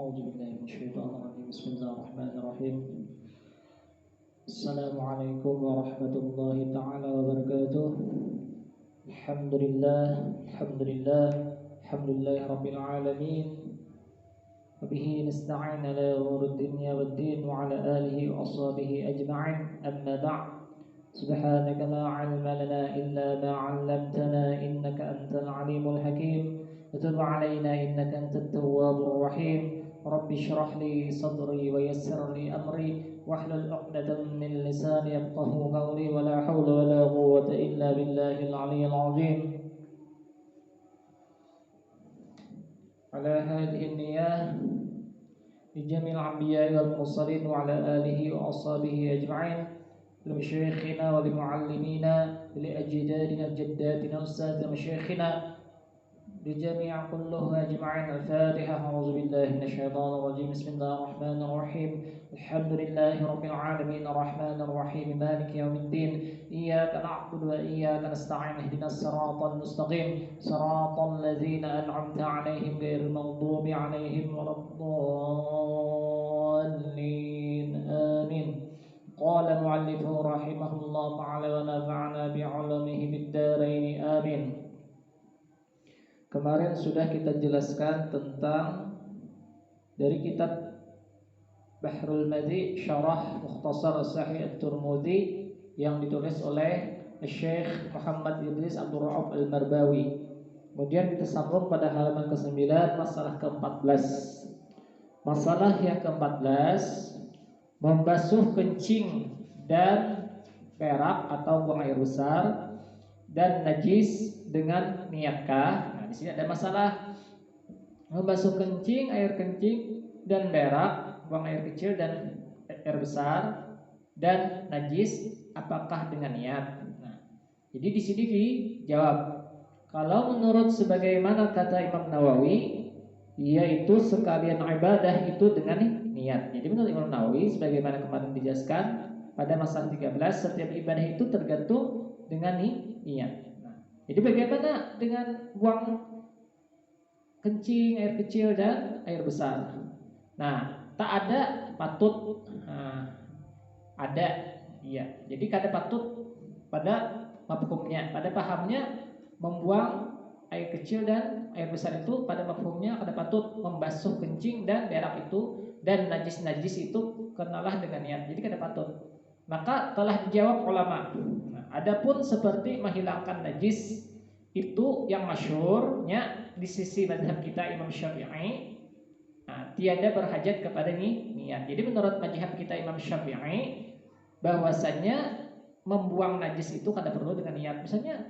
أعوذ بالله من الشيطان الرجيم بسم الله الرحمن الرحيم السلام عليكم ورحمة الله تعالى وبركاته الحمد لله الحمد لله الحمد لله رب العالمين وبه نستعين على أمور الدنيا والدين وعلى آله وأصحابه أجمعين أما بعد سبحانك لا علم لنا إلا ما علمتنا إنك أنت العليم الحكيم وتب علينا إنك أنت التواب الرحيم رب اشرح لي صدري ويسر لي أمري واحلل عقدة من لساني يفقهوا قولي ولا حول ولا قوة إلا بالله العلي العظيم على هذه النية لجميع الأنبياء والمرسلين وعلى آله وأصحابه أجمعين لمشايخنا ولمعلمينا لأجدادنا وجداتنا أستاذ مشايخنا لجميع كله أجمعين الفاتحة أعوذ بالله من الشيطان الرجيم بسم الله الرحمن الرحيم الحمد لله رب العالمين الرحمن الرحيم مالك يوم الدين إياك نعبد وإياك نستعين اهدنا الصراط المستقيم صراط الذين أنعمت عليهم غير المغضوب عليهم ولا الضالين آمين قال مؤلفه رحمه الله تعالى ونفعنا بعلمه بالدارين آمين. Kemarin sudah kita jelaskan tentang dari kitab Bahrul Madi Syarah Mukhtasar Sahih At-Tirmidzi yang ditulis oleh Syekh Muhammad Idris Abdul Rauf Al-Marbawi. Kemudian kita sambung pada halaman ke-9 masalah ke-14. Masalah yang ke-14 membasuh kencing dan berak atau buang air besar dan najis dengan niatkah? Di sini ada masalah membasuh kencing, air kencing dan berak, buang air kecil dan air besar dan najis apakah dengan niat? Nah, jadi di sini dijawab kalau menurut sebagaimana kata Imam Nawawi yaitu sekalian ibadah itu dengan niat. Jadi menurut Imam Nawawi sebagaimana kemarin dijelaskan pada masalah 13 setiap ibadah itu tergantung dengan niat. Jadi bagaimana dengan buang kencing, air kecil dan air besar? Nah, tak ada patut, ada, iya. Jadi kada patut pada mafhumnya, pada pahamnya membuang air kecil dan air besar itu pada mafhumnya kada patut membasuh kencing dan berak itu dan najis-najis itu kenalah dengan niat. Jadi kada patut. Maka telah dijawab ulama. Nah, adapun seperti menghilangkan najis itu yang masyhurnya di sisi mazhab kita Imam Syafi'i, tiada berhajat kepada niat. Jadi menurut mazhab kita Imam Syafi'i bahwasanya membuang najis itu kada perlu dengan niat. Misalnya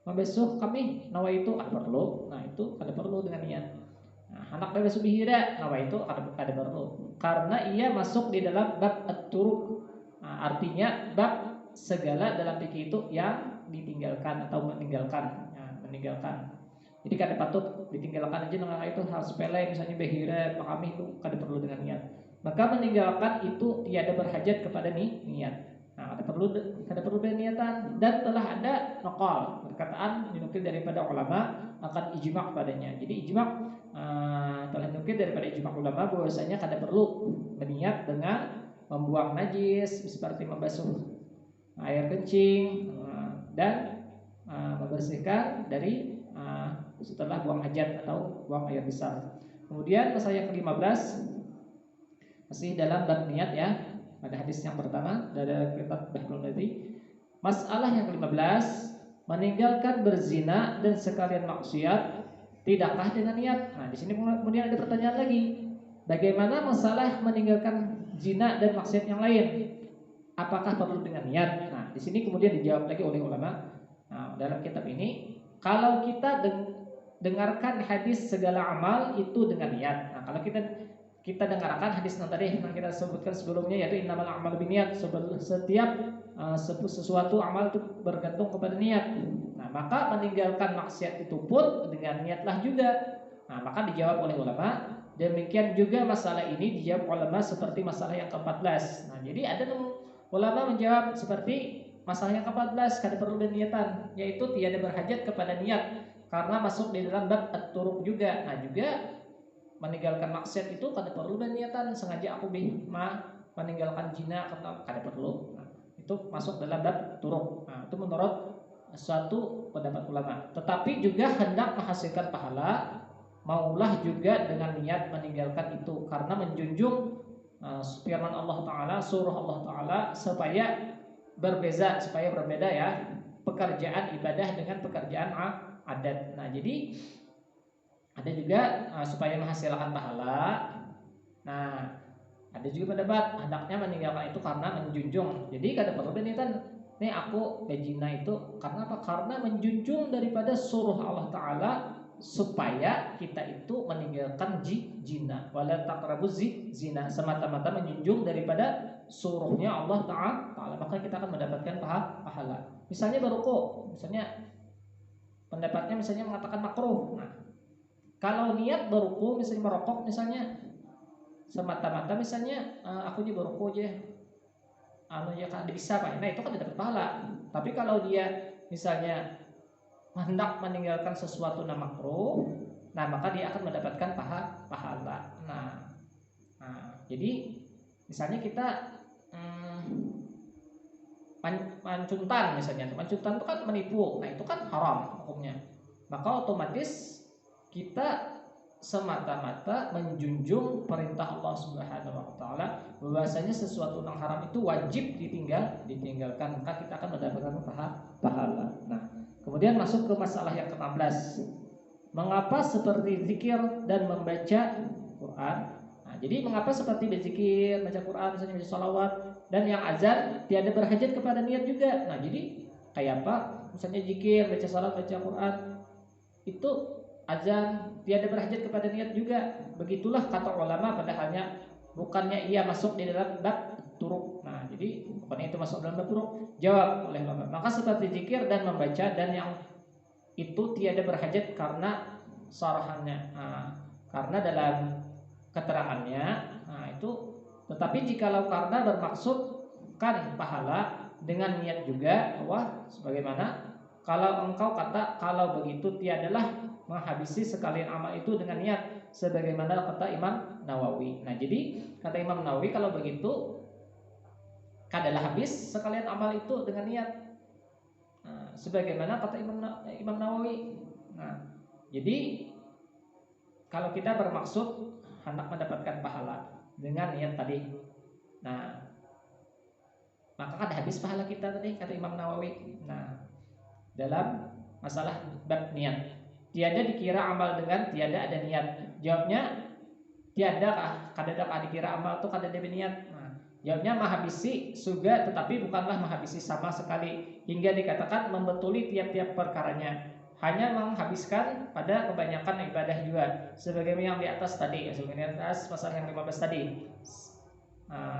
membasuh kami nawa itu kada perlu. Nah, itu kada perlu dengan niat. Nah, anak bebas bihira nawa itu kada perlu karena ia masuk di dalam bab at-turuq. Artinya bab segala dalam fikih itu yang ditinggalkan atau meninggalkan, meninggalkan. Jadi kada patut ditinggalkan aja dengan itu hal sepele misalnya behira pahami itu kada perlu dengan niat. Maka meninggalkan itu tiada berhajat kepada niat. Nah, kada perlu niatan dan telah ada naqal perkataan dinukil daripada ulama akan ijma' padanya. Jadi ijma' telah dinukil daripada ijma' ulama bahwasanya kada perlu berniat dengan membuang najis seperti membasuh air kencing dan membersihkan dari setelah buang hajat atau buang air besar. Kemudian masalah yang ke-15 masih dalam bab niat ya. Pada hadis yang pertama dari kitab Bahrul Madi. Masalah yang ke-15 meninggalkan berzina dan sekalian maksiat tidakkah dengan niat? Nah, di sini kemudian ada pertanyaan lagi. Bagaimana masalah meninggalkan zina dan maksiat yang lain? Apakah perlu dengan niat? Nah, di sini kemudian dijawab lagi oleh ulama. Nah, dalam kitab ini, kalau kita dengarkan hadis segala amal itu dengan niat. Nah, kalau kita dengarkan hadis yang tadi yang kita sebutkan sebelumnya yaitu innamal a'malu binniyat, setiap sesuatu amal itu bergantung kepada niat. Nah, maka meninggalkan maksiat itu pun dengan niatlah juga. Nah, maka dijawab oleh ulama. Demikian juga masalah ini dijawab ulama seperti masalah yang ke-14. Nah, jadi ada ulama menjawab seperti masalah yang ke-14 kada perlu niatan, yaitu tiada berhajat kepada niat karena masuk di dalam bab at-turuq juga. Nah, juga meninggalkan maksiat itu kada perlu dan niatan sengaja aku meninggalkan zina kada perlu. Nah, itu masuk dalam bab turuk. Nah, itu menurut suatu pendapat ulama. Tetapi juga hendak menghasilkan pahala, maulah juga dengan niat meninggalkan itu karena menjunjung firman Allah Ta'ala, surah Allah Ta'ala supaya berbeda ya pekerjaan ibadah dengan pekerjaan adat. Nah, jadi ada juga supaya menghasilkan pahala. Nah, ada juga pendapat hendaknya meninggalkan itu karena menjunjung. Jadi kada perlu niatan nih aku bejina itu karena apa? Karena menjunjung daripada suruh Allah Ta'ala supaya kita itu meninggalkan zina, wala taqrabuz zina, semata-mata menjunjung daripada suruhnya Allah Ta'ala, maka kita akan mendapatkan pahala. Misalnya berukuk, misalnya pendapatnya misalnya mengatakan makruh. Nah, kalau niat berukuk misalnya merokok misalnya semata-mata misalnya aku aja berukuk aja ya kan bisa Pak. Nah, itu kan dapat pahala. Tapi kalau dia misalnya hendak meninggalkan sesuatu yang makruh, nah maka dia akan mendapatkan pahala. Nah, jadi misalnya kita mancuntan misalnya, mancuntan itu kan menipu, nah itu kan haram hukumnya. Maka otomatis kita semata-mata menjunjung perintah Allah Subhanahu wa taala bahwasanya sesuatu yang haram itu wajib ditinggalkan, maka kita akan mendapatkan pahala. Nah, kemudian masuk ke masalah yang ke-16. Mengapa seperti zikir dan membaca Quran? Nah, jadi mengapa seperti berzikir, baca Quran, misalnya baca salawat dan yang azan tiada berhajat kepada niat juga. Nah, jadi kayak apa? Misalnya zikir, baca salawat, baca Quran itu azan tiada berhajat kepada niat juga. Begitulah kata ulama, padahalnya bukannya ia masuk di dalam bab turuk. Nah, jadi bukannya itu masuk dalam bab turuk. Jawab oleh ulama, maka seperti zikir dan membaca dan yang itu tiada berhajat karena sarahannya. Karena dalam keterangannya, itu tetapi jikalau karena bermaksudkan pahala dengan niat juga, sebagaimana kalau engkau kata kalau begitu tiadalah menghabisi sekalian amal itu dengan niat, sebagaimana kata Imam Nawawi. Nah, jadi kata Imam Nawawi kalau begitu kadalah habis sekalian amal itu dengan niat. Nah, sebagaimana kata Imam Nawawi. Nah, jadi kalau kita bermaksud hendak mendapatkan pahala dengan niat tadi, nah maka kan habis pahala kita tadi kata Imam Nawawi. Nah, dalam masalah bab niat, tiada dikira amal dengan tiada ada niat. Jawabnya tiada kadang dikira amal itu kada ada niat. Nah, jawabnya menghabisi surga tetapi bukanlah menghabisi sama sekali hingga dikatakan membetuli tiap-tiap perkaranya. Hanya menghabiskan pada kebanyakan ibadah juga, sebagaimana yang di atas tadi, sebagaimana di atas pasal yang 15 tadi.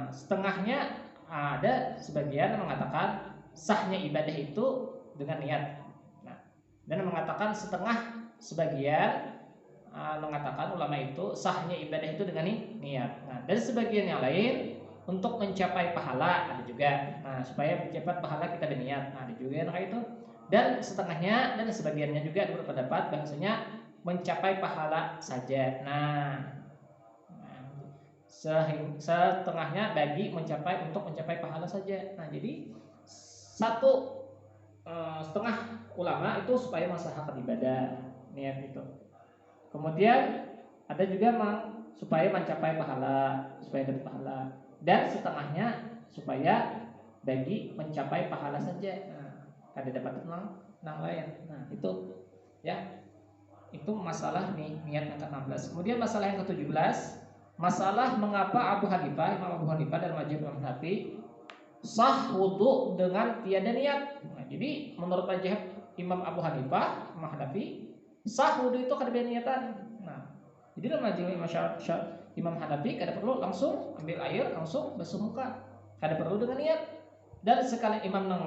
Setengahnya ada sebagian mengatakan sahnya ibadah itu dengan niat. Nah, dan mengatakan setengah sebagian mengatakan ulama itu sahnya ibadah itu dengan niat. Nah, dan sebagian yang lain untuk mencapai pahala ada juga. Nah, supaya mencapai pahala kita berniat. Nah, ada juga yang kayak itu. Dan setengahnya dan sebagiannya juga ada berpendapat bahasanya mencapai pahala saja. Nah, setengahnya bagi untuk mencapai pahala saja. Nah, jadi satu setengah ulama itu supaya maslahat ibadah niat itu. Kemudian ada juga supaya mencapai pahala, supaya dapat pahala. Dan setengahnya supaya bagi mencapai pahala saja. Nah, kada dapat nang lain. Nah, itu ya. Itu masalah niat yang ke-16. Kemudian masalah yang ke-17, masalah mengapa Imam Abu Hanifah dan mazhab Imam Hanafi sah wudu dengan tiada niat. Nah, jadi menurut mazhab Imam Abu Hanifah, Imam Hanafi, sah wudu itu kada ada niatan. Nah, jadi dalam mazhab Imam Hanafi kada perlu langsung ambil air langsung basuh muka, kada perlu dengan niat. Dan sekali imam nang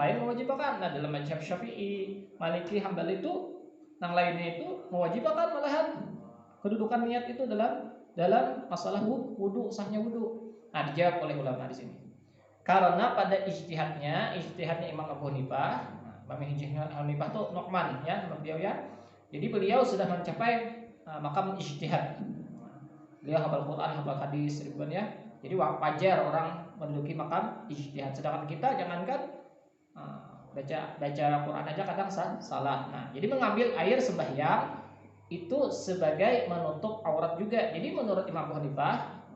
lain mewajibkan. Nah, dalam mazhab Syafi'i, Maliki, Hambali itu nang lainnya itu mewajibkan malahan kedudukan niat itu dalam masalah wudu, sahnya wudu. Nah, dijawab oleh ulama di sini. Karena pada ijtihadnya Imam Abu Hanifah, Imam Hanifah itu Nu'man ya, beliau ya. Jadi beliau sudah mencapai makam ijtihad. Beliau hafal Quran, hafal hadis ribuan ya. Jadi wajar orang menduduki makam ijtihad. Sedangkan kita jangankan baca Quran aja kadang salah. Nah, jadi mengambil air sembahyang itu sebagai menutup aurat juga. Jadi menurut Imam Abu Hanifah,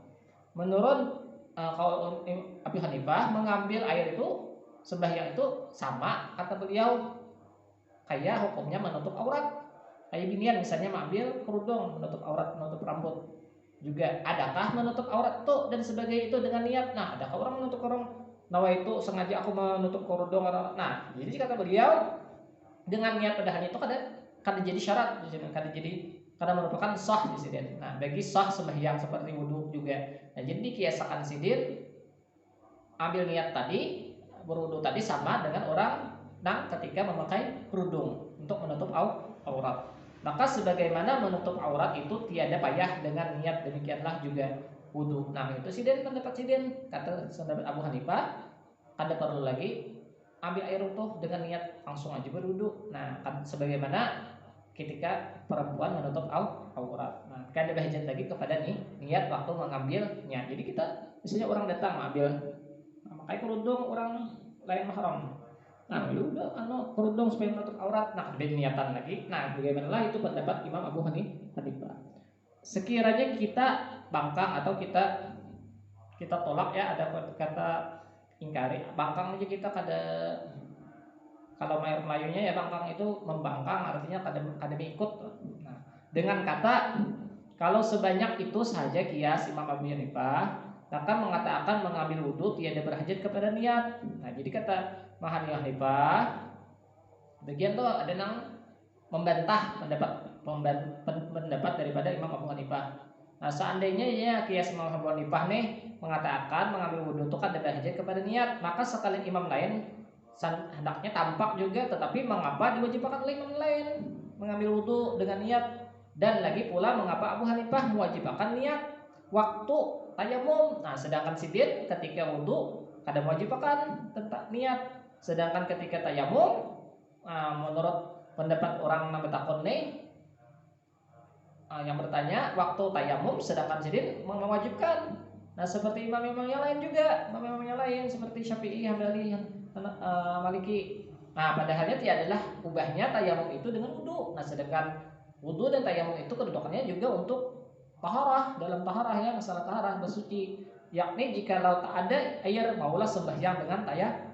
menurut kalau Abu Hanifah mengambil air itu sembahyang itu sama kata beliau kayak hukumnya menutup aurat. Kayak ginian misalnya mengambil kerudung menutup aurat, menutup rambut juga. Adakah menutup aurat itu dan sebagai itu dengan niat? Nah, adakah orang menutup orang nawa itu sengaja aku menutup kerudung? Nah, jadi kata beliau dengan niat pada hal itu kada jadi syarat, kada merupakan sah di sini. Nah, bagi sah sembahyang seperti wudhu juga. Nah, jadi dikiasakan sidin ambil niat tadi berwudhu tadi sama dengan orang ketika memakai kerudung untuk menutup aurat. Maka sebagaimana menutup aurat itu tiada payah dengan niat, demikianlah juga wudhu. Nah, itu sidin pendapat sidin kata pendapat Abu Hanifah, kada perlu lagi ambil air utuh dengan niat, langsung aja berwudhu. Nah, kan sebagaimana ketika perempuan menutup aurat. Nah, kan ada hajat lagi kepada niat waktu mengambilnya. Jadi kita misalnya orang datang mengambil pakai kerudung orang lain mahram. Nah, ya udah kerudung supaya menutup aurat. Nah, ada niatan lagi. Nah, bagaimana itu pendapat Imam Abu Hanifah. Sekiranya kita bangkang atau kita tolak ya, ada kata ingkari. Bangkang aja kita kalau Melayunya ya bangkang itu membangkang artinya kada ikut. Nah, dengan kata kalau sebanyak itu saja kias Imam Abu Hanifah akan mengatakan mengambil wudhu tiada berhajat kepada niat. Nah, jadi kata Imam Abu Hanifah bagian tuh ada yang membantah pendapat daripada Imam Abu Hanifah. Nah, seandainya ya kias Imam Abu Hanifah nih mengatakan mengambil wudhu itu kan ada hajat kepada niat, maka sekali imam lain hendaknya tampak juga, tetapi mengapa diwajibkan oleh imam lain mengambil wudhu dengan niat? Dan lagi pula mengapa Abu Hanifah mewajibkan niat waktu tayamum? Nah, sedangkan sidin ketika wudhu kada mewajibkan tentang niat, sedangkan ketika tayamum menurut pendapat orang yang bertakun nih yang bertanya waktu tayamum, sedangkan sidin mewajibkan. Nah, seperti imam-imam yang lain juga, imam-imam yang lain seperti Syafi'i, Hambali, Maliki. Nah, padahalnya tiadalah ubahnya tayamum itu dengan wudhu. Nah, sedangkan wudhu dan tayamum itu kedudukannya juga untuk taharah, dalam taharah ya, masalah taharah bersuci. Yakni jika laut tak ada air, maulah sembahyang dengan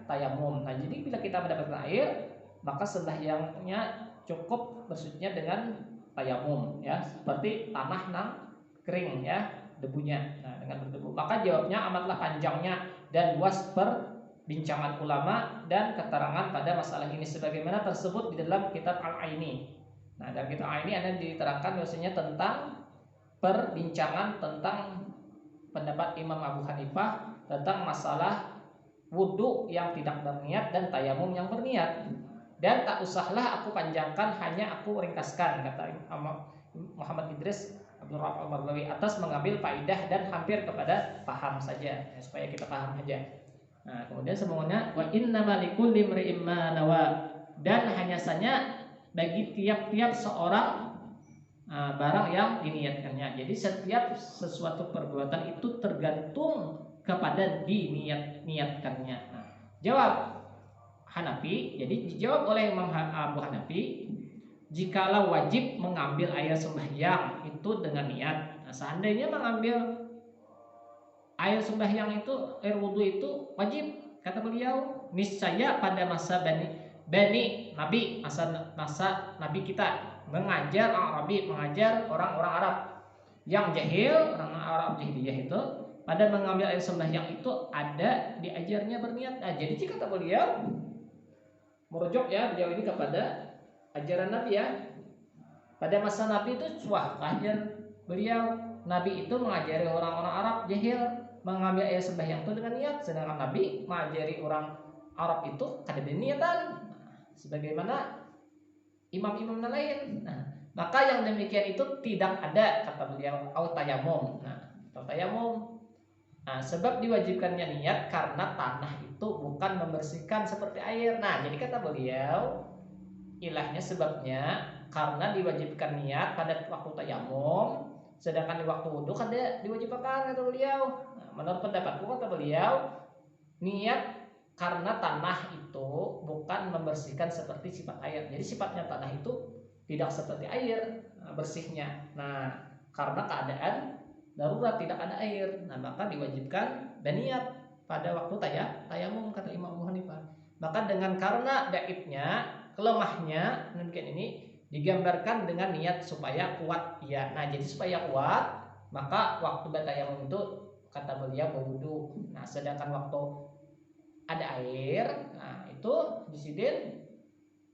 tayamum. Nah, jadi bila kita mendapatkan air, maka sembahyangnya cukup bersucinya dengan tayamum ya, seperti tanah nang kering ya, debunya. Nah, dengan berdebu. Maka jawabnya amatlah panjangnya dan luas perbincangan ulama dan keterangan pada masalah ini sebagaimana tersebut di dalam kitab Al-Aini. Nah, dalam kitab Al-Aini ada diterangkan bahwasanya tentang perbincangan tentang pendapat Imam Abu Hanifah tentang masalah wudhu yang tidak berniat dan tayamum yang berniat. Dan tak usahlah aku panjangkan, hanya aku ringkaskan, kata Muhammad Idris Abdul Rahman Al-Mardawi atas mengambil faidah dan hampir kepada paham saja ya, supaya kita paham aja. Nah, kemudian semuanya wa innamal likulli imri'in ma nawa, dan hanya saja bagi tiap-tiap seorang barang yang diniatkannya. Jadi setiap sesuatu perbuatan itu tergantung kepada diniatkannya. Nah, jawab Hanafi, jadi dijawab oleh Imam Abu Hanafi, jikalau wajib mengambil air sembahyang itu dengan niat. Nah, seandainya mengambil air sembahyang itu, air wudhu itu wajib, kata beliau, niscaya pada masa Bani Nabi, masa Nabi kita mengajar orang-orang Arab yang jahil, orang Arab jahiliyah itu pada mengambil air sembahyang itu ada diajarnya berniat. Nah, jadi jika kata beliau merujuk ya beliau ini kepada ajaran Nabi ya. Pada masa Nabi itu ajar beliau, Nabi itu mengajari orang-orang Arab jahil mengambil air sembahyang itu dengan niat, sedangkan Nabi mengajari orang Arab itu kada niatan sebagaimana imam-imam lain. Nah, maka yang demikian itu tidak ada, kata beliau, tayamum. Nah, tayamum. Nah, sebab diwajibkannya niat karena tanah itu bukan membersihkan seperti air. Nah, jadi kata beliau, ilahnya sebabnya karena diwajibkan niat pada waktu tayamum, sedangkan di waktu wudhu ada diwajibkan kata beliau. Nah, menurut pendapatku kata beliau, niat karena tanah itu bukan membersihkan seperti sifat air. Jadi sifatnya tanah itu tidak seperti air bersihnya. Nah, karena keadaan darurat tidak ada air, nah maka diwajibkan dan niat pada waktu tayamum kata Imam Abu Hanifah. Maka dengan karena daifnya, kelemahnya demikian ini digambarkan dengan niat supaya kuat ya. Nah, jadi supaya kuat maka waktu bertayamum itu kata beliau berwudu. Nah, sedangkan waktu ada air, nah itu disidin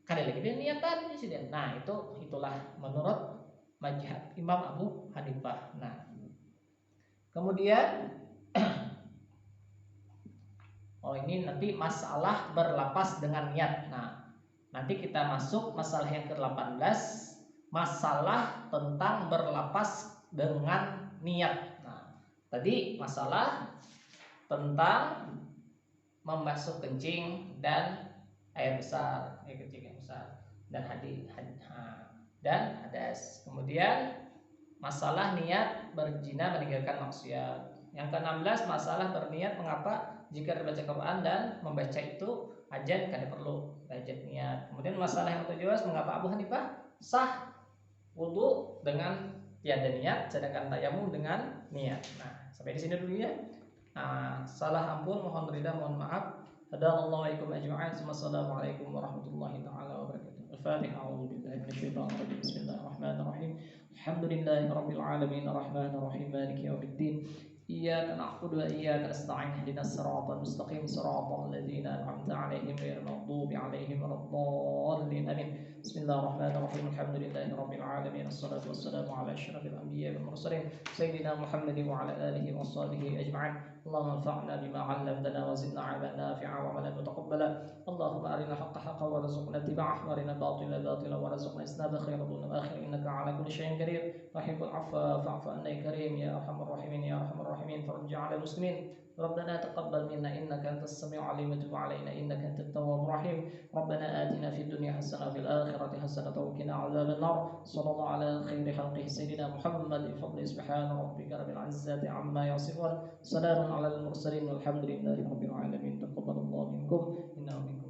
kada lagi dia niatan disidin. Nah, itulah menurut mazhab Imam Abu Hanifah. Nah, kemudian ini nanti masalah berlapas dengan niat. Nah, nanti kita masuk masalah yang ke-18, masalah tentang berlapas dengan niat. Nah, tadi masalah tentang membasuh kencing dan air besar, air kecil yang besar dan dan hadas. Kemudian masalah niat berzina meninggalkan maksiat. Yang ke-16 masalah berniat mengapa jika dibaca Quran dan membaca itu ajan kada perlu hajat niat. Kemudian masalah yang ke-17 mengapa Abu Hanifah sah wudu dengan tiada niat sedangkan tayamum dengan niat. Nah, sampai di sini dulu ya. Salah ampun, mohon ridha, mohon maaf. Hadanallahu ajma'in. Assalamualaikum warahmatullahi taala wabarakatuh. Al-Fatihah. A'udzu billahi minasyaitonir rajim. Bismillahirrahmanirrahim. Alhamdulillahirabbil alamin arrahmanir rahim maliki yaumiddin. Iyyaka na'budu wa iyyaka nasta'in. Ihdinas siratal mustaqim, siratal ladzina an'amta 'alaihim ghairil maghdubi 'alaihim waladdallin. Amin. Bismillahirrahmanirrahim. Alhamdulillahirabbil alamin. Wassalatu wassalamu ala asyrafil anbiya'i wal mursalin sayyidina Muhammadin wa ala alihi washabihi ajma'in. اللهم انفعنا بما علمتنا وزدنا علما نافعا وعملا متقبلا. اللهم ارنا الحق حقا وارزقنا اتباعه وارنا الباطل باطلا وارزقنا اجتنابه خير الظن واخر انك على كل شيء قدير. رحيم العفو فاعف عنا يا كريم يا ارحم الراحمين يا ارحم الراحمين. فرج على المسلمين. ربنا تقبل منا انك انت السميع العليم وتب علينا انك انت التواب الرحيم. ربنا اتنا في الدنيا حسنه وفي الاخره حسنه وقنا عذاب النار. صلى الله على خير خلقه سيدنا محمد بفضل سبحان ربك رب العزه عما يصفون. سلام على المرسلين والحمد لله رب العالمين. تقبل الله منكم إنه منكم